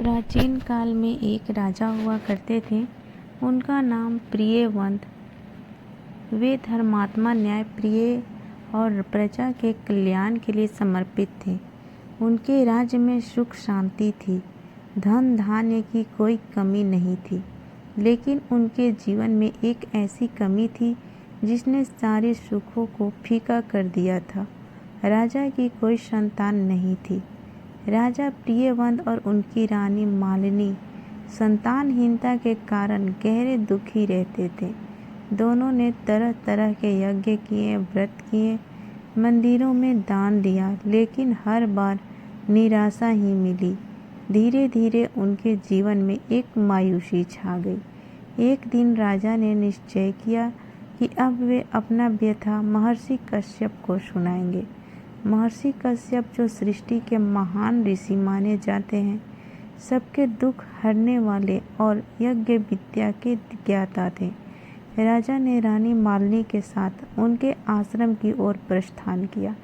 प्राचीन काल में एक राजा हुआ करते थे। उनका नाम प्रियव्रत। वे धर्मात्मा, न्यायप्रिय और प्रजा के कल्याण के लिए समर्पित थे। उनके राज्य में सुख शांति थी, धन धान्य की कोई कमी नहीं थी। लेकिन उनके जीवन में एक ऐसी कमी थी जिसने सारे सुखों को फीका कर दिया था। राजा की कोई संतान नहीं थी। राजा प्रियव्रत और उनकी रानी मालिनी संतानहीनता के कारण गहरे दुखी रहते थे। दोनों ने तरह तरह के यज्ञ किए, व्रत किए, मंदिरों में दान दिया, लेकिन हर बार निराशा ही मिली। धीरे धीरे उनके जीवन में एक मायूसी छा गई। एक दिन राजा ने निश्चय किया कि अब वे अपना व्यथा महर्षि कश्यप को सुनाएंगे। महर्षि कश्यप, जो सृष्टि के महान ऋषि माने जाते हैं, सबके दुख हरने वाले और यज्ञ विद्या के ज्ञाता थे। राजा ने रानी मालिनी के साथ उनके आश्रम की ओर प्रस्थान किया।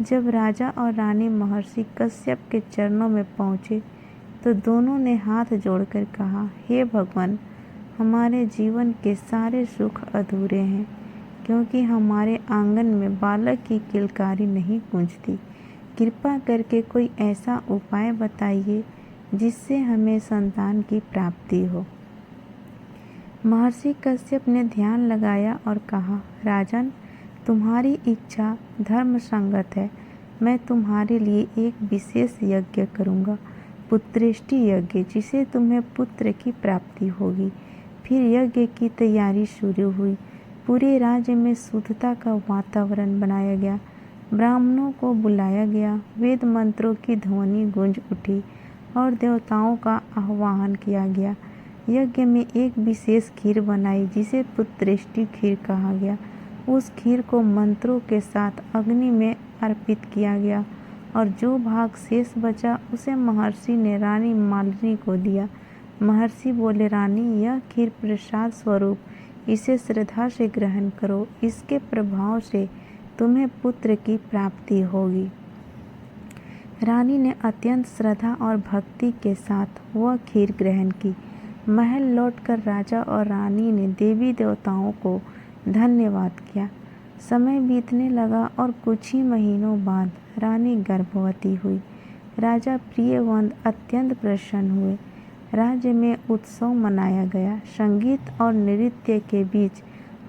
जब राजा और रानी महर्षि कश्यप के चरणों में पहुँचे तो दोनों ने हाथ जोड़कर कहा, हे भगवान, हमारे जीवन के सारे सुख अधूरे हैं, क्योंकि हमारे आंगन में बालक की किलकारी नहीं गूंजती। कृपा करके कोई ऐसा उपाय बताइए जिससे हमें संतान की प्राप्ति हो। महर्षि कश्यप ने ध्यान लगाया और कहा, राजन, तुम्हारी इच्छा धर्म संगत है। मैं तुम्हारे लिए एक विशेष यज्ञ करूँगा, पुत्रेष्टि यज्ञ, जिसे तुम्हें पुत्र की प्राप्ति होगी। फिर यज्ञ की तैयारी शुरू हुई। पूरे राज्य में शुद्धता का वातावरण बनाया गया। ब्राह्मणों को बुलाया गया, वेद मंत्रों की ध्वनि गूंज उठी और देवताओं का आह्वान किया गया। यज्ञ में एक विशेष खीर बनाई जिसे पुत्रेष्टि खीर कहा गया। उस खीर को मंत्रों के साथ अग्नि में अर्पित किया गया और जो भाग शेष बचा उसे महर्षि ने रानी मालिनी को दिया। महर्षि बोले, रानी, यह खीर प्रसाद स्वरूप, इसे श्रद्धा से ग्रहण करो। इसके प्रभाव से तुम्हें पुत्र की प्राप्ति होगी। रानी ने अत्यंत श्रद्धा और भक्ति के साथ वह खीर ग्रहण की। महल लौटकर राजा और रानी ने देवी देवताओं को धन्यवाद किया। समय बीतने लगा और कुछ ही महीनों बाद रानी गर्भवती हुई। राजा प्रियव्रत अत्यंत प्रसन्न हुए। राज्य में उत्सव मनाया गया। संगीत और नृत्य के बीच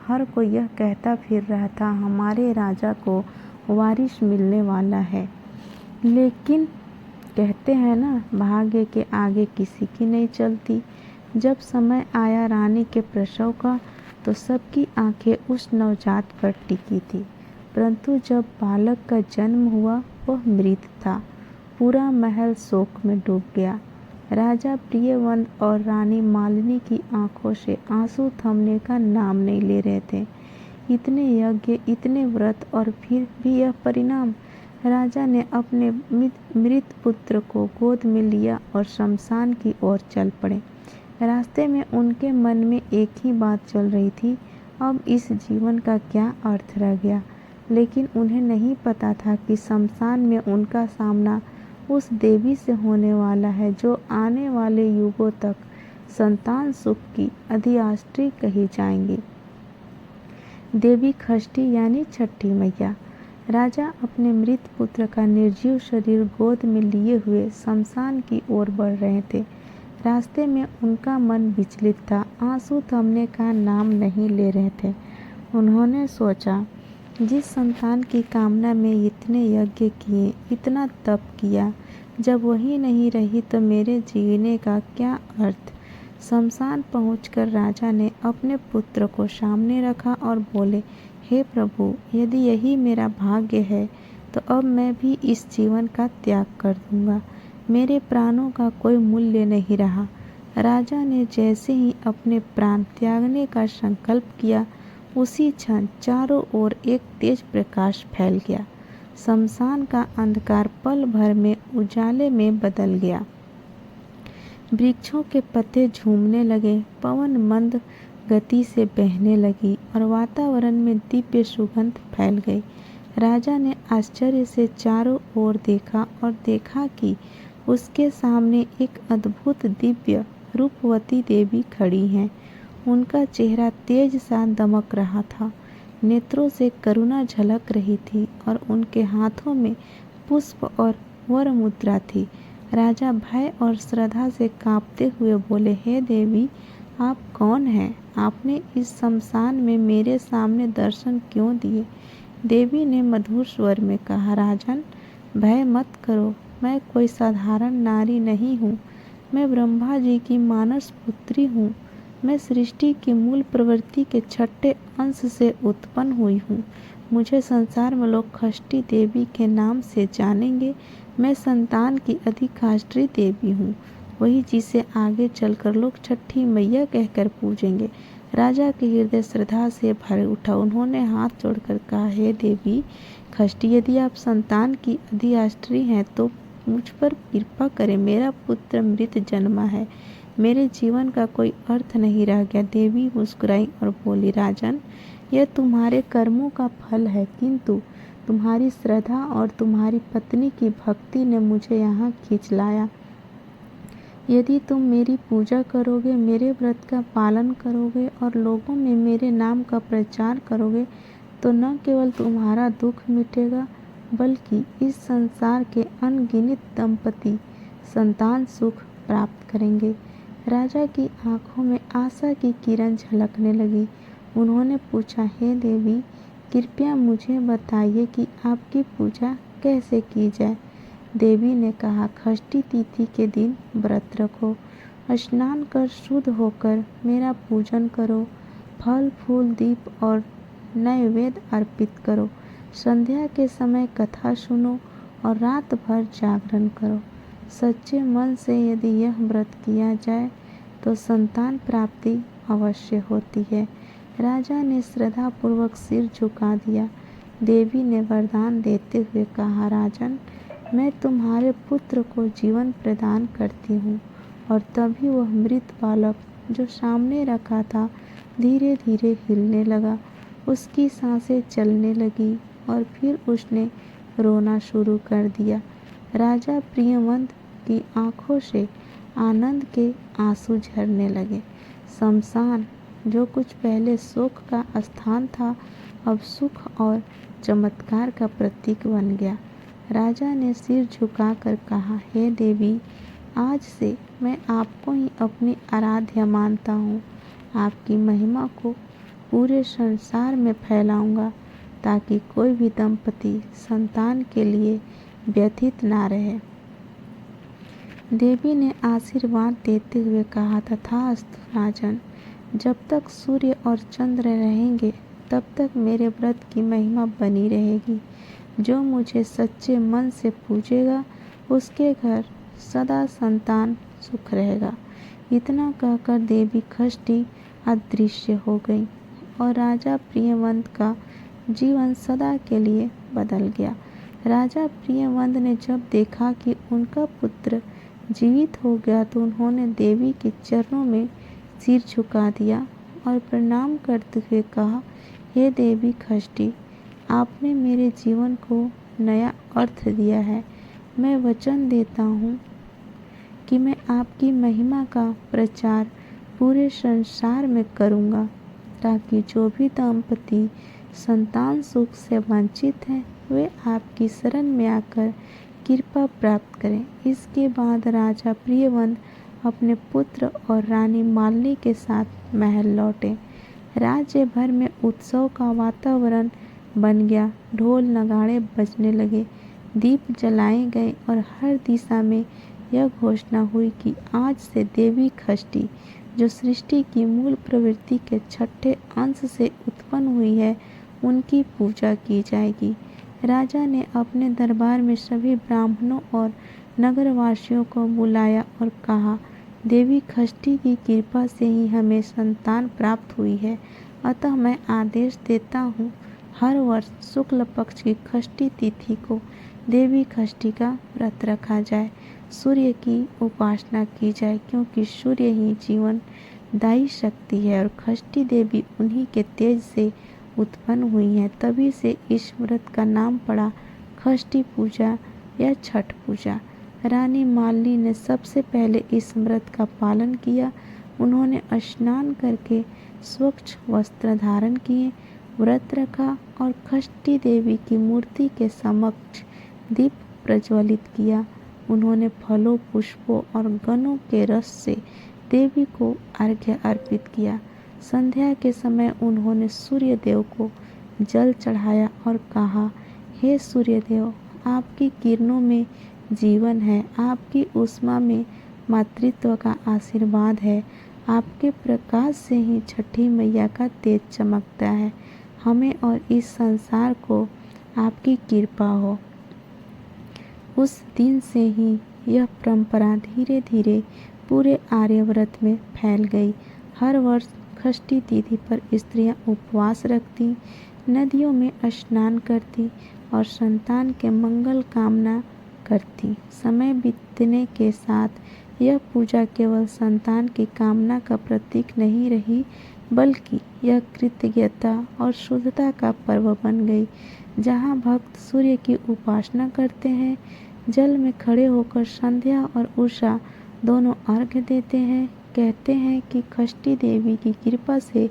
हर कोई यह कहता फिर रहा था, हमारे राजा को वारिस मिलने वाला है। लेकिन कहते हैं ना, भाग्य के आगे किसी की नहीं चलती। जब समय आया रानी के प्रसव का तो सबकी आंखें उस नवजात पर टिकी थी, परंतु जब बालक का जन्म हुआ वह मृत था। पूरा महल शोक में डूब गया। राजा प्रियव्रत और रानी मालिनी की आंखों से आंसू थमने का नाम नहीं ले रहे थे। इतने यज्ञ, इतने व्रत और फिर भी यह परिणाम। राजा ने अपने मृत पुत्र को गोद में लिया और शमशान की ओर चल पड़े। रास्ते में उनके मन में एक ही बात चल रही थी, अब इस जीवन का क्या अर्थ रह गया। लेकिन उन्हें नहीं पता था कि शमशान में उनका सामना उस देवी से होने वाला है जो आने वाले युगों तक संतान सुख की अधिष्ठात्री कही जाएंगी। देवी षष्ठी यानी छठी मैया। राजा अपने मृत पुत्र का निर्जीव शरीर गोद में लिए हुए शमशान की ओर बढ़ रहे थे। रास्ते में उनका मन विचलित था, आंसू थमने का नाम नहीं ले रहे थे। उन्होंने सोचा, जिस संतान की कामना में इतने यज्ञ किए, इतना तप किया, जब वही नहीं रही तो मेरे जीने का क्या अर्थ। शमशान पहुंचकर राजा ने अपने पुत्र को सामने रखा और बोले, हे प्रभु, यदि यही मेरा भाग्य है तो अब मैं भी इस जीवन का त्याग कर दूंगा। मेरे प्राणों का कोई मूल्य नहीं रहा। राजा ने जैसे ही अपने प्राण त्यागने का संकल्प किया, उसी क्षण चारों ओर एक तेज प्रकाश फैल गया। शमशान का अंधकार पल भर में उजाले में बदल गया। वृक्षों के पत्ते झूमने लगे, पवन मंद गति से बहने लगी और वातावरण में दिव्य सुगंध फैल गई। राजा ने आश्चर्य से चारों ओर देखा और देखा कि उसके सामने एक अद्भुत दिव्य रूपवती देवी खड़ी हैं। उनका चेहरा तेज सा दमक रहा था, नेत्रों से करुणा झलक रही थी और उनके हाथों में पुष्प और वर मुद्रा थी। राजा भय और श्रद्धा से कांपते हुए बोले, हे देवी, आप कौन हैं? आपने इस शमशान में मेरे सामने दर्शन क्यों दिए? देवी ने मधुर स्वर में कहा, राजन, भय मत करो, मैं कोई साधारण नारी नहीं हूँ। मैं ब्रह्मा जी की मानस पुत्री हूँ। मैं सृष्टि की मूल प्रवृत्ति के छठे अंश से उत्पन्न हुई हूँ। मुझे संसार में लोग षष्ठी देवी के नाम से जानेंगे। मैं संतान की अधिष्ठात्री देवी हूँ, वही जिसे आगे चलकर लोग छठी मैया कहकर पूजेंगे। राजा के हृदय श्रद्धा से भर उठा। उन्होंने हाथ जोड़कर कहा, हे देवी षष्ठी, यदि आप संतान की अधिष्ठात्री हैं तो मुझ पर कृपा करें। मेरा पुत्र मृत जन्मा है, मेरे जीवन का कोई अर्थ नहीं रह गया। देवी मुस्कुराई और बोली, राजन, यह तुम्हारे कर्मों का फल है, किंतु तुम्हारी श्रद्धा और तुम्हारी पत्नी की भक्ति ने मुझे यहाँ खींच लाया। यदि तुम मेरी पूजा करोगे, मेरे व्रत का पालन करोगे और लोगों में मेरे नाम का प्रचार करोगे, तो न केवल तुम्हारा दुख मिटेगा, बल्कि इस संसार के अनगिनत दंपति संतान सुख प्राप्त करेंगे। राजा की आंखों में आशा की किरण झलकने लगी। उन्होंने पूछा, हे देवी, कृपया मुझे बताइए कि आपकी पूजा कैसे की जाए। देवी ने कहा, षष्ठी तिथि के दिन व्रत रखो, स्नान कर शुद्ध होकर मेरा पूजन करो, फल फूल दीप और नैवेद्य अर्पित करो, संध्या के समय कथा सुनो और रात भर जागरण करो। सच्चे मन से यदि यह व्रत किया जाए तो संतान प्राप्ति अवश्य होती है। राजा ने श्रद्धापूर्वक सिर झुका दिया। देवी ने वरदान देते हुए कहा, राजन, मैं तुम्हारे पुत्र को जीवन प्रदान करती हूँ। और तभी वह मृत बालक जो सामने रखा था धीरे धीरे हिलने लगा। उसकी सांसें चलने लगी और फिर उसने रोना शुरू कर दिया। राजा प्रियवंत की आंखों से आनंद के आंसू झरने लगे। शमशान, जो कुछ पहले शोक का स्थान था, अब सुख और चमत्कार का प्रतीक बन गया। राजा ने सिर झुकाकर कहा, हे देवी, आज से मैं आपको ही अपनी आराध्या मानता हूँ। आपकी महिमा को पूरे संसार में फैलाऊंगा, ताकि कोई भी दंपति संतान के लिए व्यथित ना रहे। देवी ने आशीर्वाद देते हुए कहा, तथास्तु राजन, जब तक सूर्य और चंद्र रहेंगे तब तक मेरे व्रत की महिमा बनी रहेगी। जो मुझे सच्चे मन से पूजेगा उसके घर सदा संतान सुख रहेगा। इतना कहकर देवी षष्ठी अदृश्य हो गई और राजा प्रियवंत का जीवन सदा के लिए बदल गया। राजा प्रियवंत ने जब देखा कि उनका पुत्र जीवित हो गया तो उन्होंने देवी के चरणों में सिर झुका दिया और प्रणाम करते हुए कहा, हे देवी षष्ठी, आपने मेरे जीवन को नया अर्थ दिया है। मैं वचन देता हूँ कि मैं आपकी महिमा का प्रचार पूरे संसार में करूँगा, ताकि जो भी दंपति संतान सुख से वंचित हैं वे आपकी शरण में आकर कृपा प्राप्त करें। इसके बाद राजा प्रियवंत अपने पुत्र और रानी मालिनी के साथ महल लौटे। राज्य भर में उत्सव का वातावरण बन गया। ढोल नगाड़े बजने लगे, दीप जलाए गए और हर दिशा में यह घोषणा हुई कि आज से देवी षष्ठी, जो सृष्टि की मूल प्रवृत्ति के छठे अंश से उत्पन्न हुई है, उनकी पूजा की जाएगी। राजा ने अपने दरबार में सभी ब्राह्मणों और नगरवासियों को बुलाया और कहा, देवी षष्ठी की कृपा से ही हमें संतान प्राप्त हुई है, अतः मैं आदेश देता हूँ, हर वर्ष शुक्ल पक्ष की षष्ठी तिथि को देवी षष्ठी का व्रत रखा जाए, सूर्य की उपासना की जाए, क्योंकि सूर्य ही जीवन दायी शक्ति है और षष्ठी देवी उन्हीं के तेज से उत्पन्न हुई हैं। तभी से इस व्रत का नाम पड़ा षष्ठी पूजा या छठ पूजा। रानी मालिनी ने सबसे पहले इस व्रत का पालन किया। उन्होंने स्नान करके स्वच्छ वस्त्र धारण किए, व्रत रखा और षष्ठी देवी की मूर्ति के समक्ष दीप प्रज्वलित किया। उन्होंने फलों, पुष्पों और गन्नों के रस से देवी को अर्घ्य अर्पित किया। संध्या के समय उन्होंने सूर्य देव को जल चढ़ाया और कहा, हे सूर्य देव, आपकी किरणों में जीवन है, आपकी ऊष्मा में मातृत्व का आशीर्वाद है, आपके प्रकाश से ही छठी मैया का तेज चमकता है। हमें और इस संसार को आपकी कृपा हो। उस दिन से ही यह परंपरा धीरे धीरे पूरे आर्यव्रत में फैल गई। हर वर्ष षष्ठी तिथि पर स्त्रियां उपवास रखती, नदियों में स्नान करती और संतान के मंगल कामना करती। समय बीतने के साथ यह पूजा केवल संतान की कामना का प्रतीक नहीं रही, बल्कि यह कृतज्ञता और शुद्धता का पर्व बन गई। जहाँ भक्त सूर्य की उपासना करते हैं, जल में खड़े होकर संध्या और उषा दोनों अर्घ्य देते हैं, कहते हैं कि षष्ठी देवी की कृपा से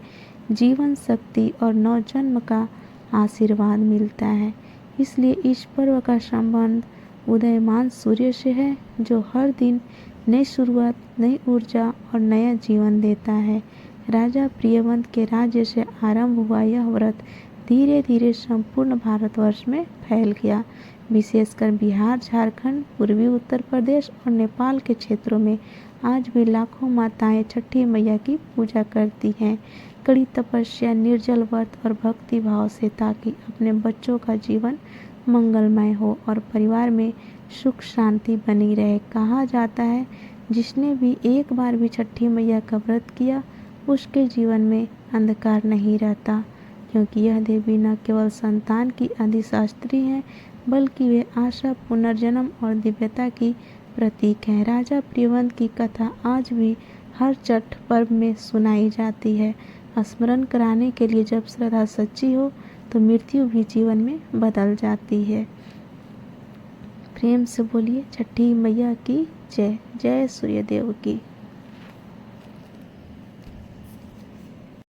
जीवन, शक्ति और नवजन्म का आशीर्वाद मिलता है। इसलिए इस पर्व का संबंध उदयमान सूर्य से है, जो हर दिन नई शुरुआत, नई ऊर्जा और नया जीवन देता है। राजा प्रियव्रत के राज्य से आरंभ हुआ यह व्रत धीरे धीरे संपूर्ण भारतवर्ष में फैल गया। विशेषकर बिहार, झारखंड, पूर्वी उत्तर प्रदेश और नेपाल के क्षेत्रों में आज भी लाखों माताएं छठी मैया की पूजा करती हैं, कड़ी तपस्या, निर्जल व्रत और भक्ति भाव से, ताकि अपने बच्चों का जीवन मंगलमय हो और परिवार में सुख शांति बनी रहे। कहा जाता है, जिसने भी एक बार भी छठी मैया का व्रत किया, उसके जीवन में अंधकार नहीं रहता, क्योंकि यह देवी न केवल संतान की अधिशास्त्री हैं, बल्कि वे आशा, पुनर्जन्म और दिव्यता की प्रतीक हैं। राजा प्रियव्रत की कथा आज भी हर छठ पर्व में सुनाई जाती है, स्मरण कराने के लिए जब श्रद्धा सच्ची हो तो मृत्यु भी जीवन में बदल जाती है। प्रेम से बोलिए छठी मैया की जय। जय सूर्यदेव की।